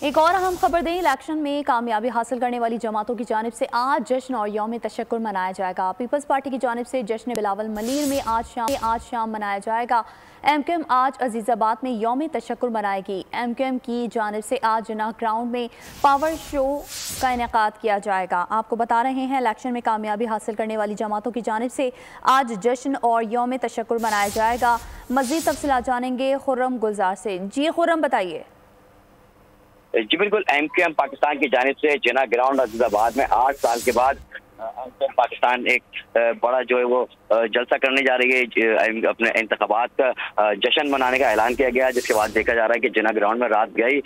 एक और अहम खबर दें, इलेक्शन में कामयाबी हासिल करने वाली जमातों की जानिब से आज जश्न और यौम तशक्कुर मनाया जाएगा। पीपल्स पार्टी की जानिब से जश्न बिलावल मलीर में आज शाम मनाया जाएगा। MQM आज अजीज़ाबाद में यौम तशक्कुर मनाएगी। MQM की जानिब से आज जिन्ना ग्राउंड में पावर शो का इनेकाद किया जाएगा। आपको बता रहे हैं, इलेक्शन में कामयाबी हासिल करने वाली जमातों की जानिब से आज जश्न और यौम तशक्कुर मनाया जाएगा। मज़ीद तफसीलात जानेंगे खुर्रम गुलजार से। जी खुर्रम, बताइए। जी बिल्कुल, MQM पाकिस्तान की जानिब से जिना ग्राउंड अजीज़ाबाद में 8 साल के बाद MQM पाकिस्तान एक बड़ा जो है वो जलसा करने जा रही है। अपने इंतखाबात का जश्न मनाने का ऐलान किया गया, जिसके बाद देखा जा रहा है कि जिना ग्राउंड में रात गई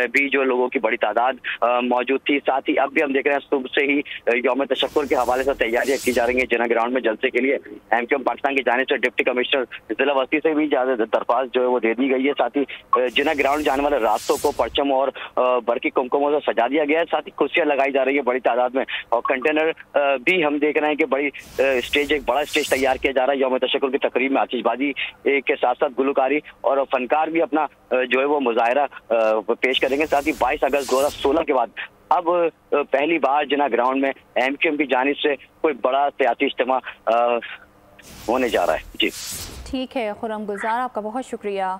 भी जो लोगों की बड़ी तादाद मौजूद थी। साथ ही अब भी हम देख रहे हैं सुबह से ही यौम तशक्कुर के हवाले से तैयारियां की जा रही हैं जिना ग्राउंड में जलसे के लिए। MQM पाकिस्तान की जानिब से डिप्टी कमिश्नर जिला बस्ती से भी ज्यादा दरख्वास्त जो है वो दे दी गई है। साथ ही जिना ग्राउंड जाने वाले रास्तों को परचम और बरकी कुमकुमों से सजा दिया गया है। साथ ही कुर्सियां लगाई जा रही है बड़ी तादाद में, और कंटेनर भी हम देख रहे हैं कि बड़ी स्टेज, एक बड़ा स्टेज तैयार किया जा रहा है। यौम तशक्कुर की तकरीब में आतिशबाजी के साथ साथ गुलकारी और फनकार भी अपना जो है वो मुजाहरा पेश करेंगे। साथ ही 22 अगस्त 2016 के बाद अब पहली बार जिना ग्राउंड में MQM की जानिब से कोई बड़ा सियासी इज्तिमा होने जा रहा है। जी ठीक है खुर्रम गुलजार, आपका बहुत शुक्रिया।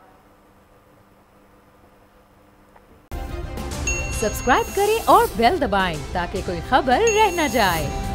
सब्सक्राइब करें और बेल दबाएं ताकि कोई खबर रह न जाए।